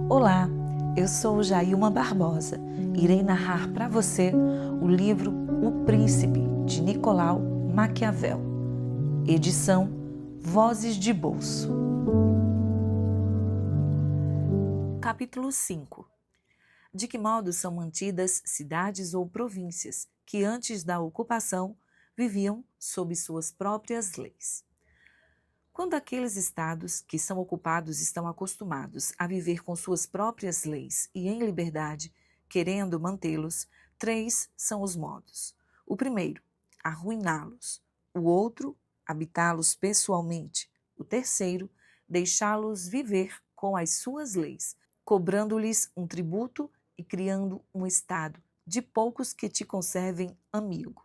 Olá, eu sou Jailma Barbosa. Irei narrar para você o livro O Príncipe, de Nicolau Maquiavel. Edição Vozes de Bolso. Capítulo 5. De que modo são mantidas cidades ou províncias que antes da ocupação viviam sob suas próprias leis? Quando aqueles estados que são ocupados estão acostumados a viver com suas próprias leis e em liberdade, querendo mantê-los, 3 são os modos. O primeiro, arruiná-los. O outro, habitá-los pessoalmente. O terceiro, deixá-los viver com as suas leis, cobrando-lhes um tributo e criando um estado de poucos que te conservem amigo.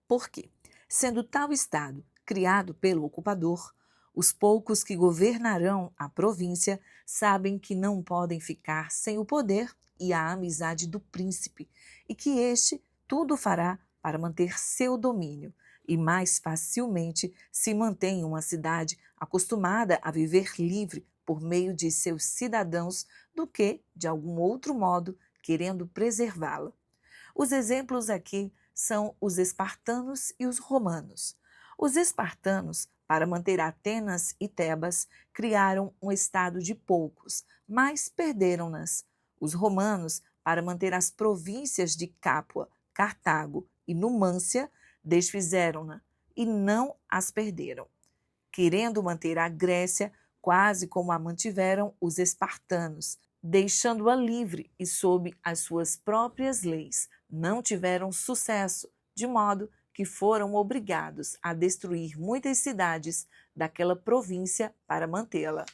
Por quê? Sendo tal estado criado pelo ocupador, os poucos que governarão a província sabem que não podem ficar sem o poder e a amizade do príncipe, e que este tudo fará para manter seu domínio, e mais facilmente se mantém uma cidade acostumada a viver livre por meio de seus cidadãos do que, de algum outro modo, querendo preservá-la. Os exemplos aqui são os espartanos e os romanos. Os espartanos, para manter Atenas e Tebas, criaram um estado de poucos, mas perderam-nas. Os romanos, para manter as províncias de Capua, Cartago e Numância, desfizeram-na e não as perderam. Querendo manter a Grécia, quase como a mantiveram os espartanos, deixando-a livre e sob as suas próprias leis, não tiveram sucesso, de modo que foram obrigados a destruir muitas cidades daquela província para mantê-la.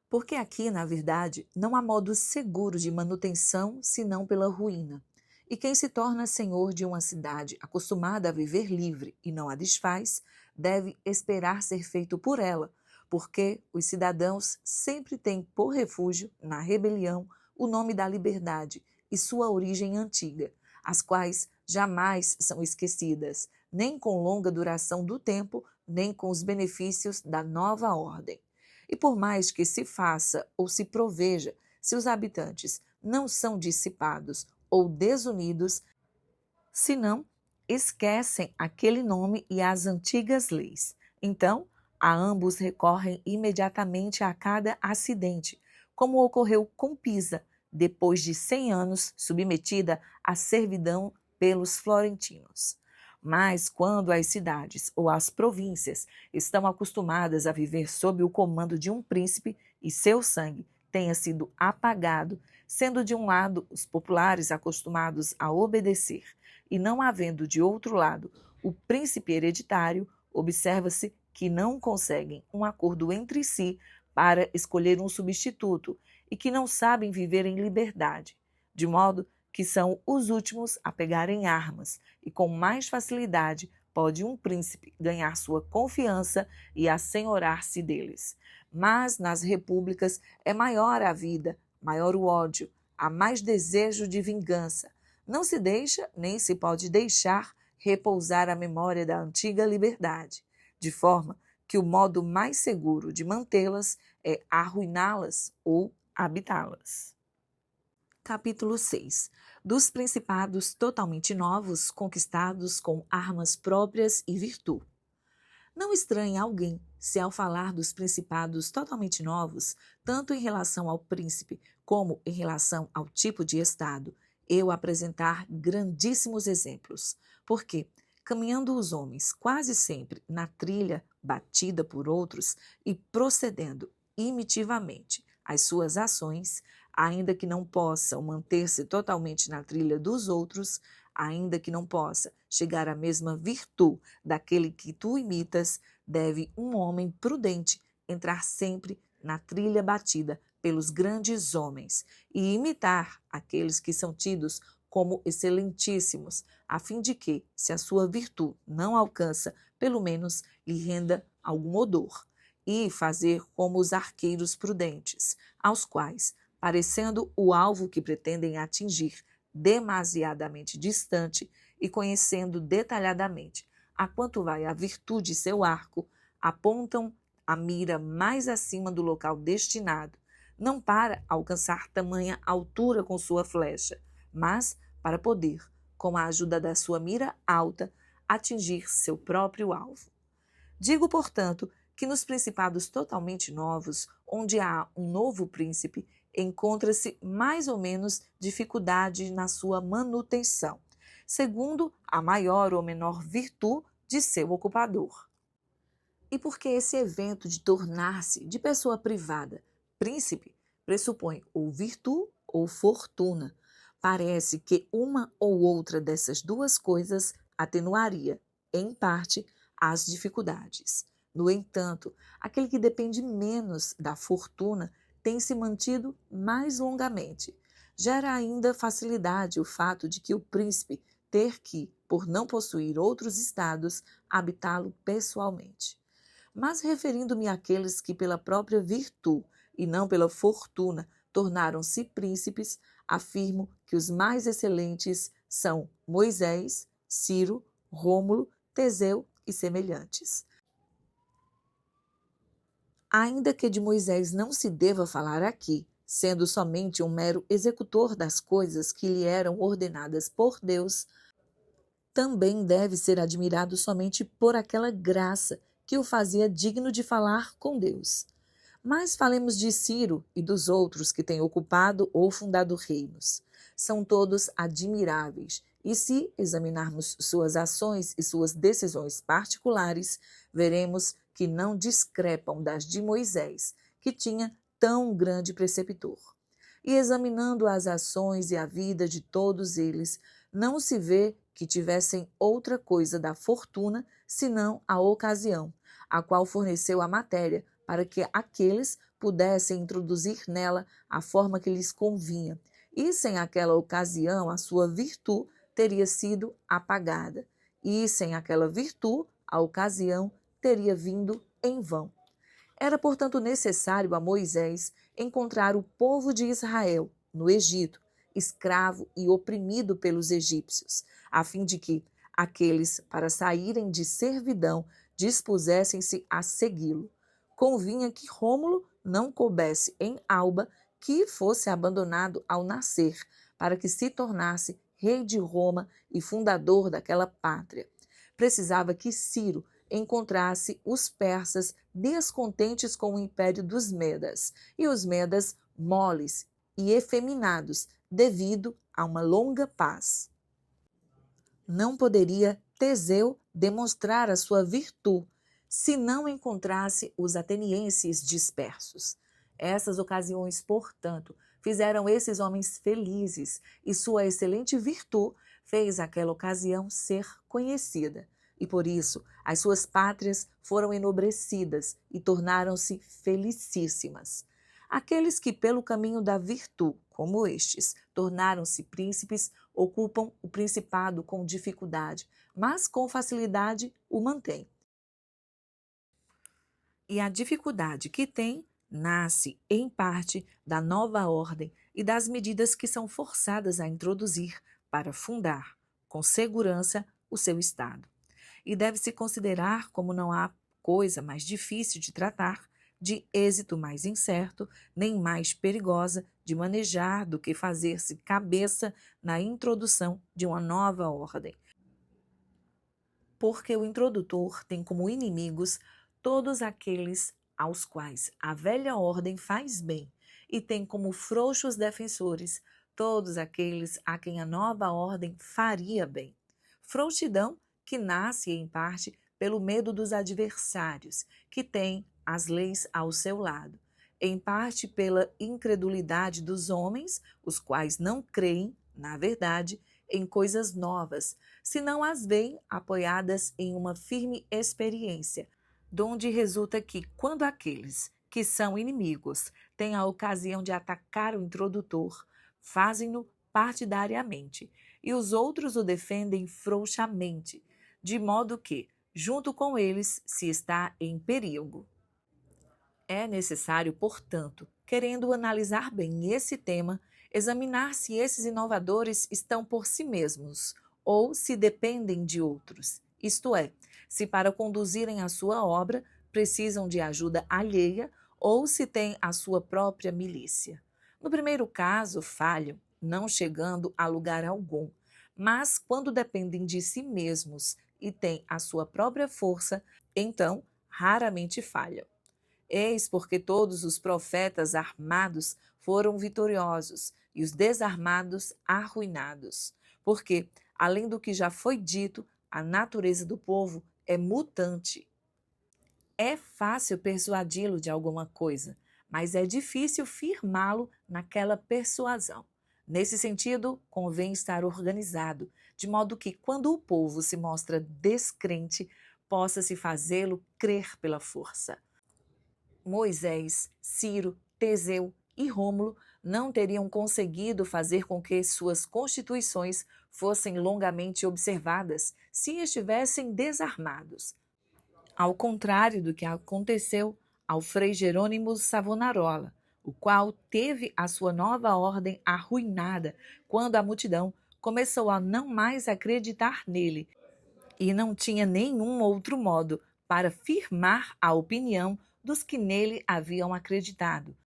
Porque aqui, na verdade, não há modo seguro de manutenção senão pela ruína. E quem se torna senhor de uma cidade acostumada a viver livre e não a desfaz, deve esperar ser feito por ela, porque os cidadãos sempre têm por refúgio, na rebelião, o nome da liberdade e sua origem antiga, as quais jamais são esquecidas, nem com longa duração do tempo, nem com os benefícios da nova ordem. E por mais que se faça ou se proveja, se os habitantes não são dissipados ou desunidos, senão esquecem aquele nome e as antigas leis. Então, a ambos recorrem imediatamente a cada acidente, como ocorreu com Pisa, depois de 100 anos submetida à servidão pelos florentinos. Mas quando as cidades ou as províncias estão acostumadas a viver sob o comando de um príncipe e seu sangue tenha sido apagado, sendo de um lado os populares acostumados a obedecer e não havendo de outro lado o príncipe hereditário, observa-se que não conseguem um acordo entre si para escolher um substituto e que não sabem viver em liberdade, de modo que são os últimos a pegarem armas, e com mais facilidade pode um príncipe ganhar sua confiança e assenhorar-se deles. Mas nas repúblicas é maior a vida, maior o ódio, há mais desejo de vingança. Não se deixa, nem se pode deixar repousar a memória da antiga liberdade, de forma que o modo mais seguro de mantê-las é arruiná-las ou habitá-las. Capítulo 6. Dos principados totalmente novos, conquistados com armas próprias e virtude. Não estranha alguém se ao falar dos principados totalmente novos, tanto em relação ao príncipe como em relação ao tipo de estado, eu apresentar grandíssimos exemplos, porque, caminhando os homens quase sempre na trilha batida por outros e procedendo imitivamente as suas ações, ainda que não possam manter-se totalmente na trilha dos outros, ainda que não possa chegar à mesma virtude daquele que tu imitas, deve um homem prudente entrar sempre na trilha batida pelos grandes homens e imitar aqueles que são tidos como excelentíssimos, a fim de que, se a sua virtude não alcança, pelo menos lhe renda algum odor, e fazer como os arqueiros prudentes, aos quais, parecendo o alvo que pretendem atingir demasiadamente distante e conhecendo detalhadamente a quanto vai a virtude seu arco, apontam a mira mais acima do local destinado, não para alcançar tamanha altura com sua flecha, mas para poder, com a ajuda da sua mira alta, atingir seu próprio alvo. Digo, portanto, que nos principados totalmente novos, onde há um novo príncipe, encontra-se mais ou menos dificuldade na sua manutenção, segundo a maior ou menor virtude de seu ocupador. E porque esse evento de tornar-se de pessoa privada príncipe pressupõe ou virtude ou fortuna, parece que uma ou outra dessas duas coisas atenuaria, em parte, as dificuldades. No entanto, aquele que depende menos da fortuna tem se mantido mais longamente. Gera ainda facilidade o fato de que o príncipe ter que, por não possuir outros estados, habitá-lo pessoalmente. Mas referindo-me àqueles que pela própria virtude e não pela fortuna tornaram-se príncipes, afirmo que os mais excelentes são Moisés, Ciro, Rômulo, Teseu e semelhantes. Ainda que de Moisés não se deva falar aqui, sendo somente um mero executor das coisas que lhe eram ordenadas por Deus, também deve ser admirado somente por aquela graça que o fazia digno de falar com Deus. Mas falemos de Ciro e dos outros que têm ocupado ou fundado reinos. São todos admiráveis, e se examinarmos suas ações e suas decisões particulares, veremos que não discrepam das de Moisés, que tinha tão grande preceptor. E examinando as ações e a vida de todos eles, não se vê que tivessem outra coisa da fortuna, senão a ocasião, a qual forneceu a matéria para que aqueles pudessem introduzir nela a forma que lhes convinha, e sem aquela ocasião a sua virtude teria sido apagada, e sem aquela virtude a ocasião teria vindo em vão. Era, portanto, necessário a Moisés encontrar o povo de Israel no Egito, escravo e oprimido pelos egípcios, a fim de que aqueles, para saírem de servidão, dispusessem-se a segui-lo. Convinha que Rômulo não coubesse em Alba, que fosse abandonado ao nascer, para que se tornasse rei de Roma e fundador daquela pátria. Precisava que Ciro encontrasse os persas descontentes com o império dos Medas, e os Medas moles e efeminados, devido a uma longa paz. Não poderia Teseu demonstrar a sua virtude se não encontrasse os atenienses dispersos. Essas ocasiões, portanto, fizeram esses homens felizes, e sua excelente virtude fez aquela ocasião ser conhecida. E por isso as suas pátrias foram enobrecidas e tornaram-se felicíssimas. Aqueles que pelo caminho da virtude, como estes, tornaram-se príncipes, ocupam o principado com dificuldade, mas com facilidade o mantêm. E a dificuldade que tem nasce, em parte, da nova ordem e das medidas que são forçadas a introduzir para fundar, com segurança, o seu Estado. E deve-se considerar como não há coisa mais difícil de tratar, de êxito mais incerto, nem mais perigosa de manejar do que fazer-se cabeça na introdução de uma nova ordem. Porque o introdutor tem como inimigos todos aqueles aos quais a velha ordem faz bem, e tem como frouxos defensores todos aqueles a quem a nova ordem faria bem. Frouxidão que nasce, em parte, pelo medo dos adversários, que têm as leis ao seu lado, em parte pela incredulidade dos homens, os quais não creem, na verdade, em coisas novas, se não as veem apoiadas em uma firme experiência, donde resulta que, quando aqueles que são inimigos têm a ocasião de atacar o introdutor, fazem-no partidariamente, e os outros o defendem frouxamente, de modo que, junto com eles, se está em perigo. É necessário, portanto, querendo analisar bem esse tema, examinar se esses inovadores estão por si mesmos ou se dependem de outros, isto é, se para conduzirem a sua obra precisam de ajuda alheia ou se têm a sua própria milícia. No primeiro caso, falham, não chegando a lugar algum, mas quando dependem de si mesmos e têm a sua própria força, então raramente falham. Eis porque todos os profetas armados foram vitoriosos e os desarmados arruinados. Porque, além do que já foi dito, a natureza do povo é mutante. É fácil persuadi-lo de alguma coisa, mas é difícil firmá-lo naquela persuasão. Nesse sentido, convém estar organizado, de modo que, quando o povo se mostra descrente, possa-se fazê-lo crer pela força. Moisés, Ciro, Teseu e Rômulo não teriam conseguido fazer com que suas constituições fossem longamente observadas se estivessem desarmados. Ao contrário do que aconteceu ao Frei Jerônimo Savonarola, o qual teve a sua nova ordem arruinada quando a multidão começou a não mais acreditar nele e não tinha nenhum outro modo para firmar a opinião dos que nele haviam acreditado,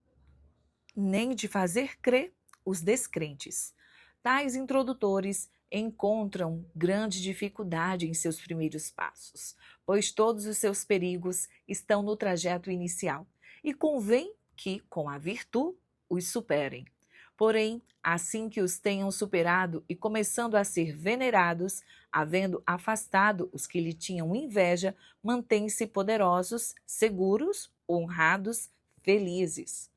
nem de fazer crer os descrentes. Tais introdutores encontram grande dificuldade em seus primeiros passos, pois todos os seus perigos estão no trajeto inicial, e convém que, com a virtude, os superem. Porém, assim que os tenham superado e começando a ser venerados, havendo afastado os que lhe tinham inveja, mantêm-se poderosos, seguros, honrados, felizes.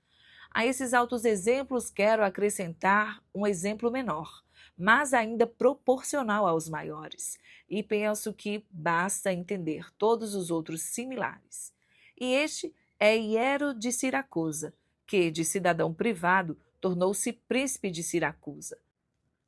A esses altos exemplos quero acrescentar um exemplo menor, mas ainda proporcional aos maiores, e penso que basta entender todos os outros similares. E este é Hiero de Siracusa, que, de cidadão privado, tornou-se príncipe de Siracusa.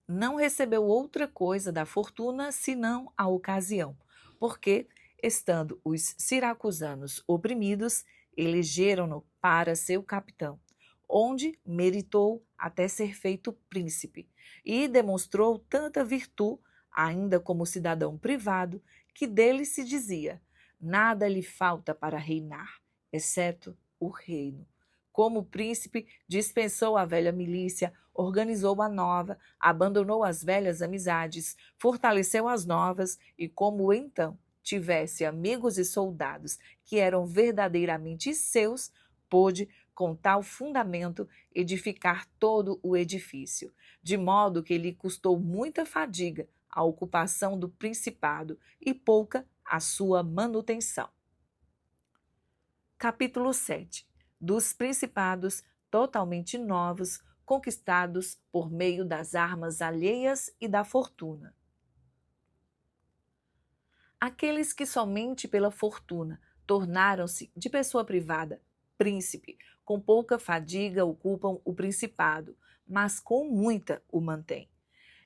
Não recebeu outra coisa da fortuna senão a ocasião, porque, estando os siracusanos oprimidos, elegeram-no para seu capitão, onde meritou até ser feito príncipe, e demonstrou tanta virtude, ainda como cidadão privado, que dele se dizia: nada lhe falta para reinar, exceto o reino. Como príncipe, dispensou a velha milícia, organizou a nova, abandonou as velhas amizades, fortaleceu as novas e, como então tivesse amigos e soldados que eram verdadeiramente seus, pôde, com tal fundamento, edificar todo o edifício, de modo que lhe custou muita fadiga a ocupação do principado e pouca a sua manutenção. Capítulo 7. Dos principados totalmente novos, conquistados por meio das armas alheias e da fortuna. Aqueles que somente pela fortuna tornaram-se de pessoa privada príncipe, com pouca fadiga ocupam o principado, mas com muita o mantêm.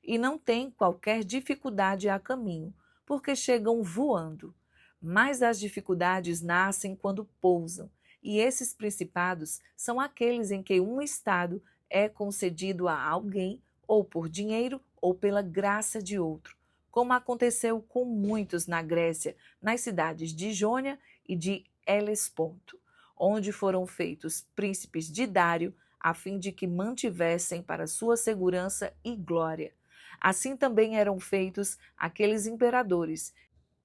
E não têm qualquer dificuldade a caminho, porque chegam voando. Mas as dificuldades nascem quando pousam, e esses principados são aqueles em que um estado é concedido a alguém, ou por dinheiro, ou pela graça de outro, como aconteceu com muitos na Grécia, nas cidades de Jônia e de Helesponto, onde foram feitos príncipes de Dário, a fim de que mantivessem para sua segurança e glória. Assim também eram feitos aqueles imperadores,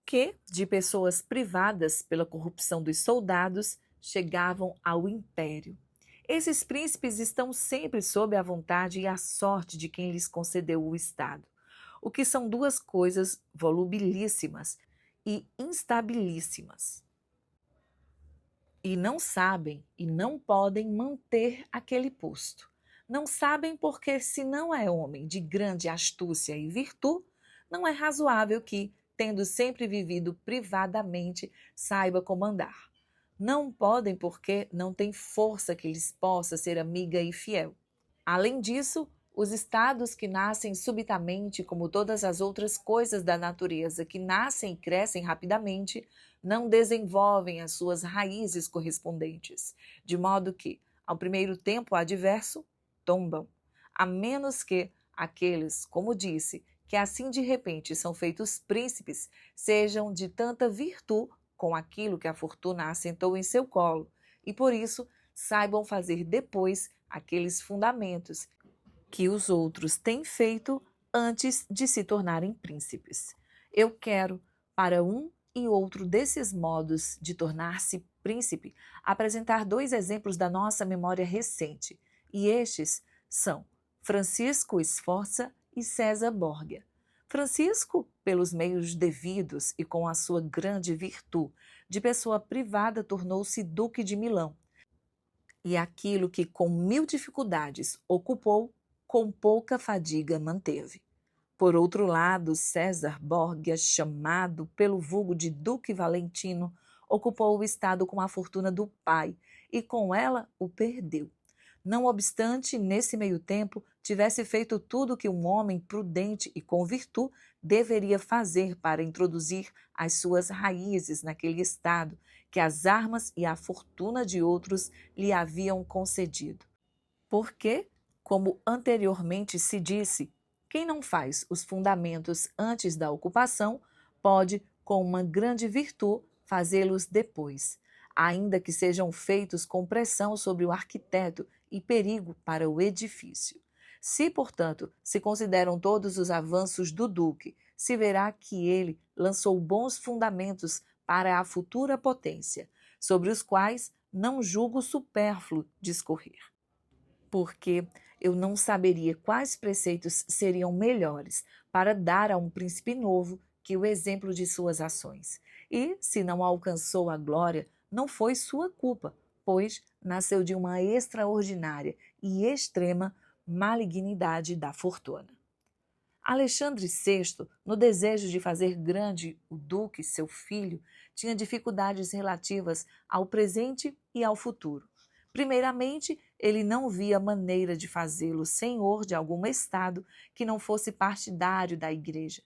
que, de pessoas privadas pela corrupção dos soldados, chegavam ao império. Esses príncipes estão sempre sob a vontade e a sorte de quem lhes concedeu o Estado, o que são duas coisas volubilíssimas e instabilíssimas. E não sabem e não podem manter aquele posto. Não sabem porque, se não é homem de grande astúcia e virtude, não é razoável que, tendo sempre vivido privadamente, saiba comandar. Não podem porque não tem força que lhes possa ser amiga e fiel. Além disso, os estados que nascem subitamente, como todas as outras coisas da natureza que nascem e crescem rapidamente, não desenvolvem as suas raízes correspondentes, de modo que, ao primeiro tempo adverso, tombam, a menos que aqueles, como disse, que assim de repente são feitos príncipes, sejam de tanta virtude com aquilo que a fortuna assentou em seu colo, e por isso saibam fazer depois aqueles fundamentos que os outros têm feito antes de se tornarem príncipes. Eu quero, para um e outro desses modos de tornar-se príncipe, apresentar dois exemplos da nossa memória recente, e estes são Francisco Sforza e César Borgia. Francisco, pelos meios devidos e com a sua grande virtude, de pessoa privada tornou-se duque de Milão. E aquilo que com 1000 dificuldades ocupou, com pouca fadiga manteve. Por outro lado, César Borgia, chamado pelo vulgo de Duque Valentino, ocupou o estado com a fortuna do pai e com ela o perdeu. Não obstante, nesse meio tempo, tivesse feito tudo o que um homem prudente e com virtude deveria fazer para introduzir as suas raízes naquele estado que as armas e a fortuna de outros lhe haviam concedido. Porque, como anteriormente se disse, quem não faz os fundamentos antes da ocupação pode, com uma grande virtude, fazê-los depois, ainda que sejam feitos com pressão sobre o arquiteto e perigo para o edifício. Se, portanto, se consideram todos os avanços do Duque, se verá que ele lançou bons fundamentos para a futura potência, sobre os quais não julgo supérfluo discorrer. Porque eu não saberia quais preceitos seriam melhores para dar a um príncipe novo que o exemplo de suas ações. E, se não alcançou a glória, não foi sua culpa, pois nasceu de uma extraordinária e extrema malignidade da fortuna. Alexandre VI, no desejo de fazer grande o duque, seu filho, tinha dificuldades relativas ao presente e ao futuro. Primeiramente, ele não via maneira de fazê-lo senhor de algum estado que não fosse partidário da igreja.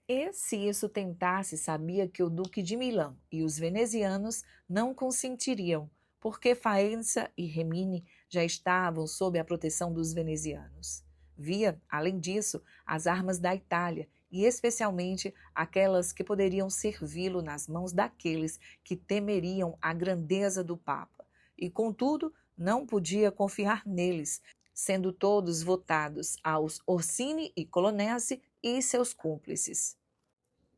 E, se isso tentasse, sabia que o Duque de Milão e os venezianos não consentiriam, porque Faenza e Rimini já estavam sob a proteção dos venezianos. Via, além disso, as armas da Itália, e especialmente aquelas que poderiam servi-lo nas mãos daqueles que temeriam a grandeza do Papa, e, contudo, não podia confiar neles, sendo todos votados aos Orsini e Colonnesi e seus cúmplices.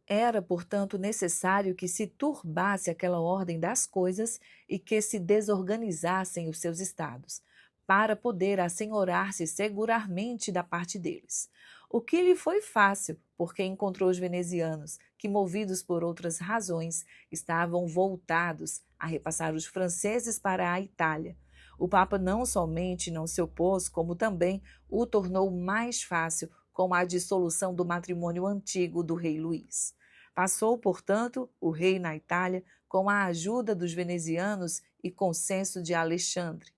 Era, portanto, necessário que se turbasse aquela ordem das coisas e que se desorganizassem os seus estados, para poder assenhorar-se seguramente da parte deles. O que lhe foi fácil, porque encontrou os venezianos, que, movidos por outras razões, estavam voltados a repassar os franceses para a Itália. O Papa não somente não se opôs, como também o tornou mais fácil com a dissolução do matrimônio antigo do rei Luís. Passou, portanto, o rei na Itália com a ajuda dos venezianos e consenso de Alexandre.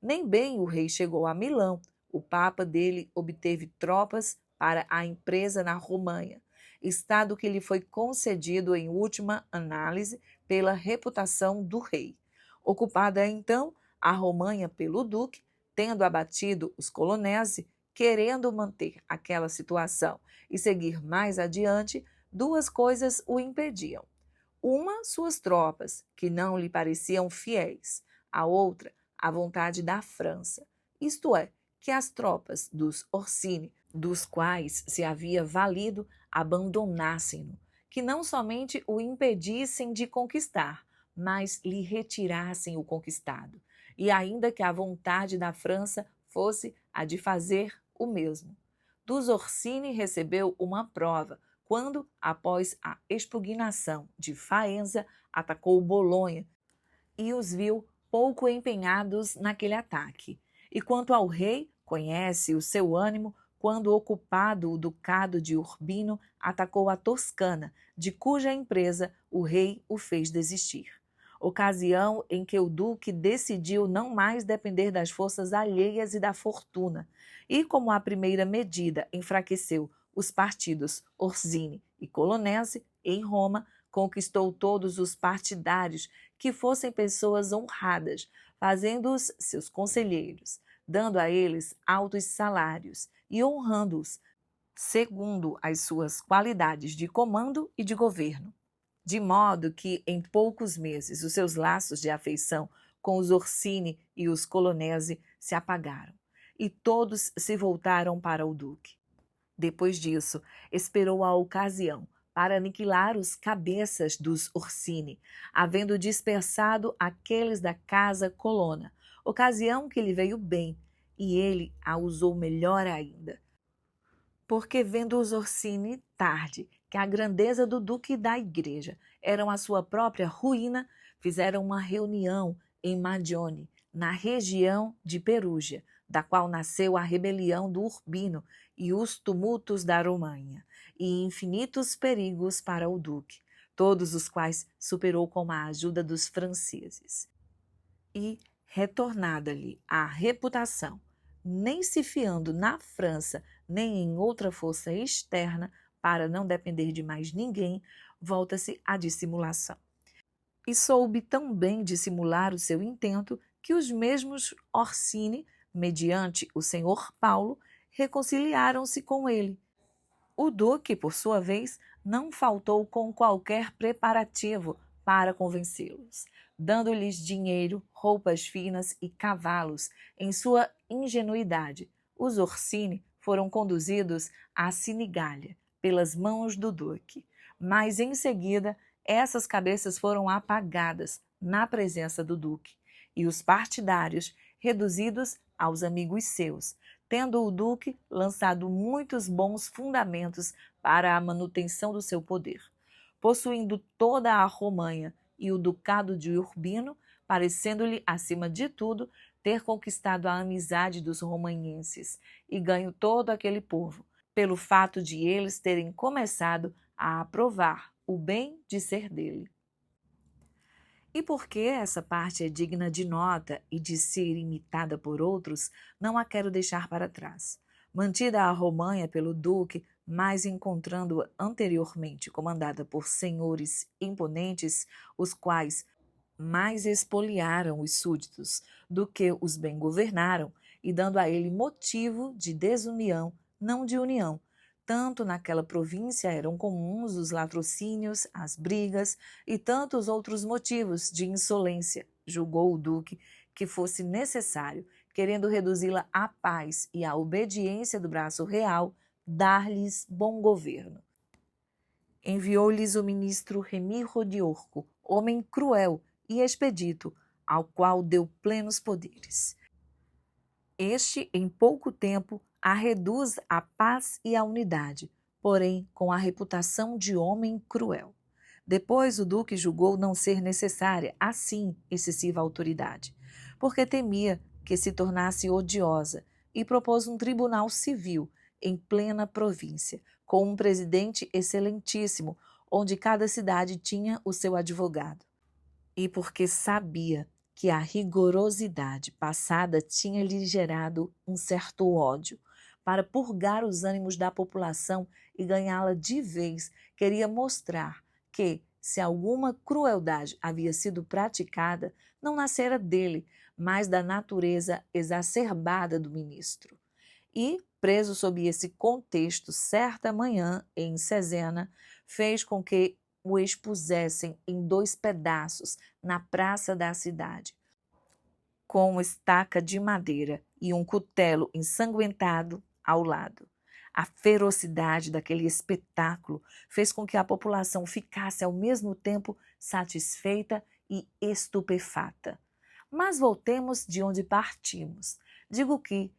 Nem bem o rei chegou a Milão, o papa dele obteve tropas para a empresa na Romanha, estado que lhe foi concedido em última análise pela reputação do rei. Ocupada então a Romanha pelo duque, tendo abatido os Colonnesi, querendo manter aquela situação e seguir mais adiante, duas coisas o impediam. Uma, suas tropas, que não lhe pareciam fiéis. A outra, a vontade da França. Isto é, que as tropas dos Orsini, dos quais se havia valido, abandonassem-no, que não somente o impedissem de conquistar, mas lhe retirassem o conquistado, e ainda que a vontade da França fosse a de fazer o mesmo. Dos Orsini recebeu uma prova, quando, após a expugnação de Faenza, atacou Bolonha e os viu pouco empenhados naquele ataque. E quanto ao rei, conhece o seu ânimo quando, ocupado o ducado de Urbino, atacou a Toscana, de cuja empresa o rei o fez desistir. Ocasião em que o duque decidiu não mais depender das forças alheias e da fortuna, e como a primeira medida enfraqueceu os partidos Orsini e Colonnesi em Roma, conquistou todos os partidários que fossem pessoas honradas, fazendo-os seus conselheiros, dando a eles altos salários e honrando-os segundo as suas qualidades de comando e de governo. de modo que em poucos meses os seus laços de afeição com os Orsini e os Colonnesi se apagaram, e todos se voltaram para o duque. Depois disso, esperou a ocasião para aniquilar os cabeças dos Orsini, havendo dispersado aqueles da casa Colonna, ocasião que lhe veio bem, e ele a usou melhor ainda. Porque vendo os Orsini tarde que a grandeza do duque e da igreja eram a sua própria ruína, fizeram uma reunião em Magione, na região de Perúgia, da qual nasceu a rebelião do Urbino e os tumultos da Romanha, e infinitos perigos para o duque, todos os quais superou com a ajuda dos franceses. E, retornada-lhe a reputação, nem se fiando na França nem em outra força externa, para não depender de mais ninguém, volta-se à dissimulação. E soube tão bem dissimular o seu intento que os mesmos Orsini, mediante o senhor Paulo, reconciliaram-se com ele. O duque, por sua vez, não faltou com qualquer preparativo para convencê-los, dando-lhes dinheiro, roupas finas e cavalos. Em sua ingenuidade, os Orsini foram conduzidos à Sinigália pelas mãos do duque, mas em seguida essas cabeças foram apagadas na presença do duque, e os partidários reduzidos aos amigos seus, tendo o duque lançado muitos bons fundamentos para a manutenção do seu poder. Possuindo toda a Romanha e o ducado de Urbino, parecendo-lhe, acima de tudo, ter conquistado a amizade dos romanhenses e ganho todo aquele povo, pelo fato de eles terem começado a aprovar o bem de ser dele. E porque essa parte é digna de nota e de ser imitada por outros, não a quero deixar para trás. Mantida a Romanha pelo duque, mas encontrando-a anteriormente comandada por senhores imponentes, os quais mais expoliaram os súditos do que os bem governaram, e dando a ele motivo de desunião, não de união. Tanto naquela província eram comuns os latrocínios, as brigas e tantos outros motivos de insolência, julgou o duque que fosse necessário, querendo reduzi-la à paz e à obediência do braço real, dar-lhes bom governo. Enviou-lhes o ministro Remy Rodiorco, homem cruel e expedito, ao qual deu plenos poderes. Este, em pouco tempo, a reduz à paz e à unidade, porém com a reputação de homem cruel. Depois o duque julgou não ser necessária, assim, excessiva autoridade, porque temia que se tornasse odiosa, e propôs um tribunal civil em plena província, com um presidente excelentíssimo, onde cada cidade tinha o seu advogado. E porque sabia que a rigorosidade passada tinha-lhe gerado um certo ódio, para purgar os ânimos da população e ganhá-la de vez, queria mostrar que, se alguma crueldade havia sido praticada, não nascera dele, mas da natureza exacerbada do ministro. E, preso sob esse contexto, certa manhã, em Cesena, fez com que o expusessem em 2 pedaços na praça da cidade, com uma estaca de madeira e um cutelo ensanguentado ao lado. A ferocidade daquele espetáculo fez com que a população ficasse ao mesmo tempo satisfeita e estupefata. Mas voltemos de onde partimos. Digo que,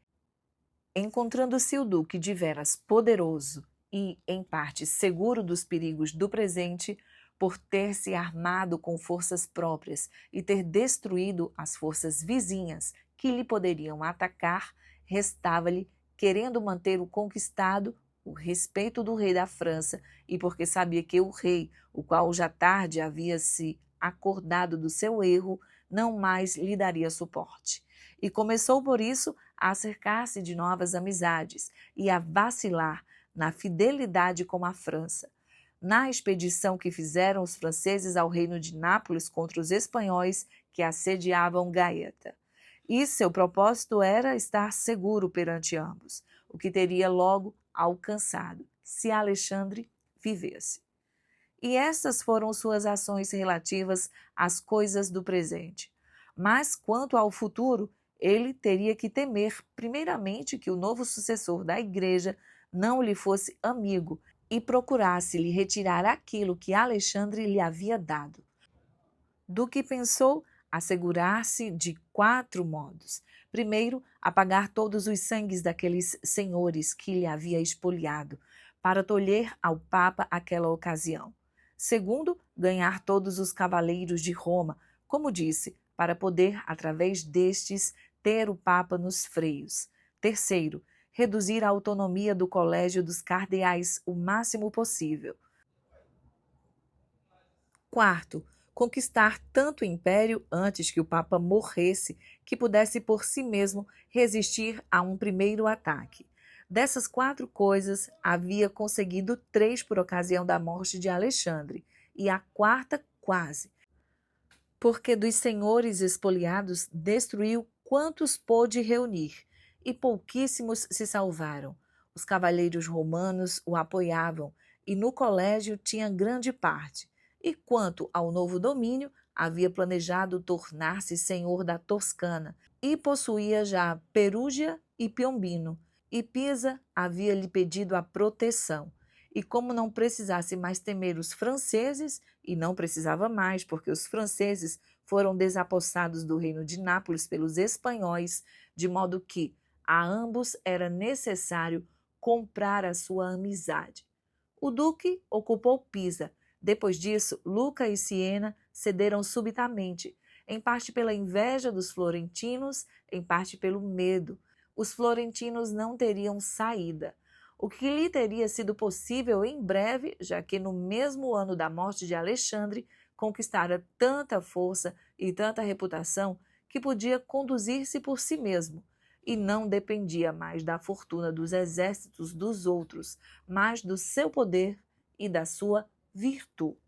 encontrando-se o duque de veras poderoso e, em parte, seguro dos perigos do presente, por ter se armado com forças próprias e ter destruído as forças vizinhas que lhe poderiam atacar, restava-lhe, querendo manter o conquistado, o respeito do rei da França, e porque sabia que o rei, o qual já tarde havia se acordado do seu erro, não mais lhe daria suporte. E começou por isso a cercar-se de novas amizades e a vacilar na fidelidade com a França. Na expedição que fizeram os franceses ao reino de Nápoles contra os espanhóis que assediavam Gaeta. E seu propósito era estar seguro perante ambos, o que teria logo alcançado, se Alexandre vivesse. E estas foram suas ações relativas às coisas do presente. Mas quanto ao futuro, ele teria que temer, primeiramente, que o novo sucessor da igreja não lhe fosse amigo e procurasse lhe retirar aquilo que Alexandre lhe havia dado. Do que pensou assegurar-se de 4 modos. Primeiro, apagar todos os sangues daqueles senhores que lhe havia expoliado, para tolher ao Papa aquela ocasião. Segundo, ganhar todos os cavaleiros de Roma, como disse, para poder, através destes, ter o Papa nos freios. Terceiro, reduzir a autonomia do colégio dos cardeais o máximo possível. Quarto, conquistar tanto o império antes que o Papa morresse, que pudesse por si mesmo resistir a um primeiro ataque. Dessas 4 coisas, havia conseguido 3 por ocasião da morte de Alexandre, e a quarta quase, porque dos senhores espoliados destruiu quantos pôde reunir, e pouquíssimos se salvaram. Os cavaleiros romanos o apoiavam, e no colégio tinha grande parte. E quanto ao novo domínio, havia planejado tornar-se senhor da Toscana, e possuía já Perúgia e Piombino, e Pisa havia-lhe pedido a proteção. E como não precisasse mais temer os franceses, e não precisava mais, porque os franceses foram desapossados do reino de Nápoles pelos espanhóis, de modo que a ambos era necessário comprar a sua amizade. O duque ocupou Pisa. Depois disso, Lucca e Siena cederam subitamente, em parte pela inveja dos florentinos, em parte pelo medo. Os florentinos não teriam saída, o que lhe teria sido possível em breve, já que no mesmo ano da morte de Alexandre conquistara tanta força e tanta reputação que podia conduzir-se por si mesmo, e não dependia mais da fortuna dos exércitos dos outros, mas do seu poder e da sua virtude.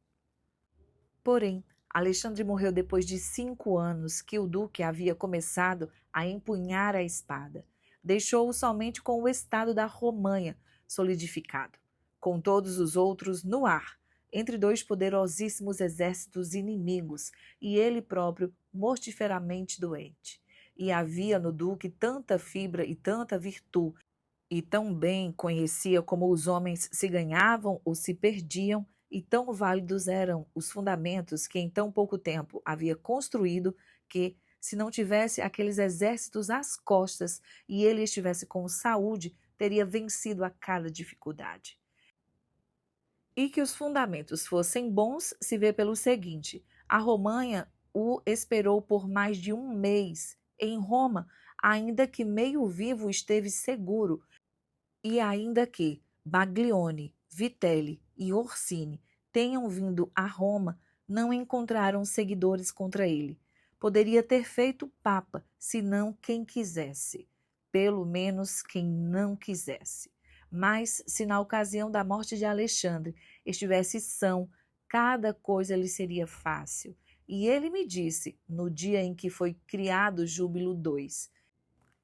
Porém, Alexandre morreu depois de 5 anos que o duque havia começado a empunhar a espada. Deixou-o somente com o estado da Romanha solidificado, com todos os outros no ar, entre 2 poderosíssimos exércitos inimigos, e ele próprio mortiferamente doente. E havia no duque tanta fibra e tanta virtude, e tão bem conhecia como os homens se ganhavam ou se perdiam, e tão válidos eram os fundamentos que em tão pouco tempo havia construído, que, se não tivesse aqueles exércitos às costas e ele estivesse com saúde, teria vencido a cada dificuldade. E que os fundamentos fossem bons se vê pelo seguinte: a Romanha o esperou por mais de 1 mês. Em Roma, ainda que meio vivo, esteve seguro, e ainda que Baglione, Vitelli e Orsini tenham vindo a Roma, não encontraram seguidores contra ele. Poderia ter feito papa, se não quem quisesse, pelo menos quem não quisesse. Mas, se na ocasião da morte de Alexandre estivesse são, cada coisa lhe seria fácil. E ele me disse, no dia em que foi criado Júbilo II,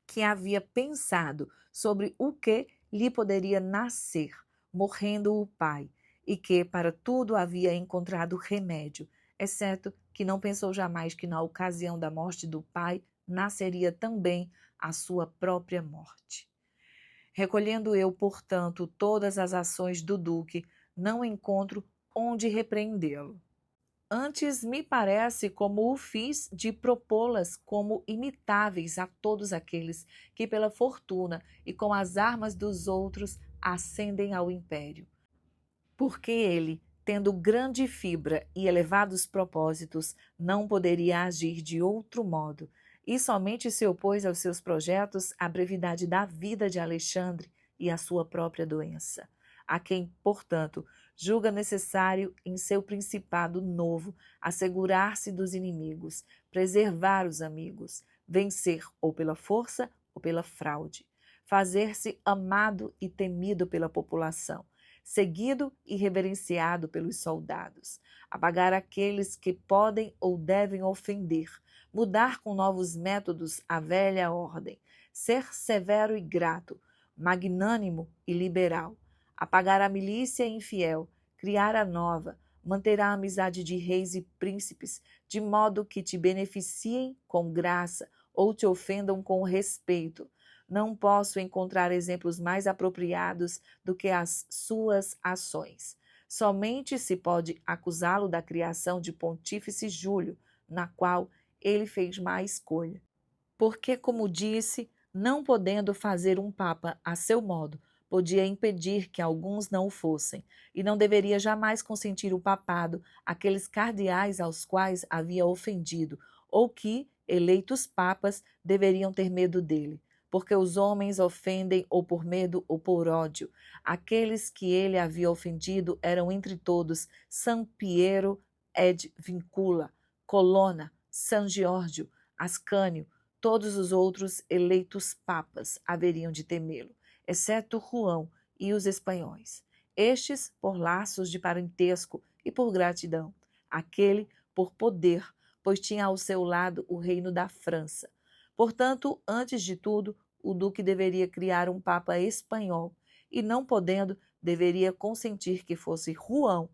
que havia pensado sobre o que lhe poderia nascer, morrendo o pai, e que para tudo havia encontrado remédio, exceto que não pensou jamais que na ocasião da morte do pai nasceria também a sua própria morte. Recolhendo eu, portanto, todas as ações do duque, não encontro onde repreendê-lo. Antes me parece como o fiz de propô-las como imitáveis a todos aqueles que pela fortuna e com as armas dos outros ascendem ao império. Porque ele, tendo grande fibra e elevados propósitos, não poderia agir de outro modo, e somente se opôs aos seus projetos a brevidade da vida de Alexandre e a sua própria doença, a quem, portanto, julga necessário em seu principado novo assegurar-se dos inimigos, preservar os amigos, vencer ou pela força ou pela fraude, fazer-se amado e temido pela população, seguido e reverenciado pelos soldados, apagar aqueles que podem ou devem ofender, mudar com novos métodos a velha ordem, ser severo e grato, magnânimo e liberal, apagar a milícia infiel, criar a nova, manterá a amizade de reis e príncipes, de modo que te beneficiem com graça ou te ofendam com respeito. Não posso encontrar exemplos mais apropriados do que as suas ações. Somente se pode acusá-lo da criação de Pontífice Júlio, na qual ele fez má escolha. Porque, como disse, não podendo fazer um papa a seu modo, podia impedir que alguns não o fossem, e não deveria jamais consentir o papado àqueles cardeais aos quais havia ofendido, ou que, eleitos papas, deveriam ter medo dele, porque os homens ofendem ou por medo ou por ódio. Aqueles que ele havia ofendido eram entre todos San Piero ed Vincula, Colonna, San Giorgio, Ascânio. Todos os outros eleitos papas haveriam de temê-lo, exceto João e os espanhóis. Estes por laços de parentesco e por gratidão, aquele por poder, pois tinha ao seu lado o reino da França. Portanto, antes de tudo, o duque deveria criar um papa espanhol e, não podendo, deveria consentir que fosse João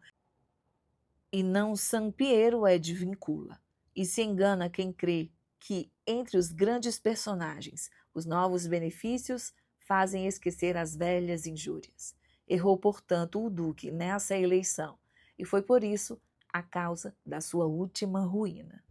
e não San Piero ed Vincula. E se engana quem crê que, entre os grandes personagens, os novos benefícios fazem esquecer as velhas injúrias. Errou, portanto, o duque nessa eleição, e foi por isso a causa da sua última ruína.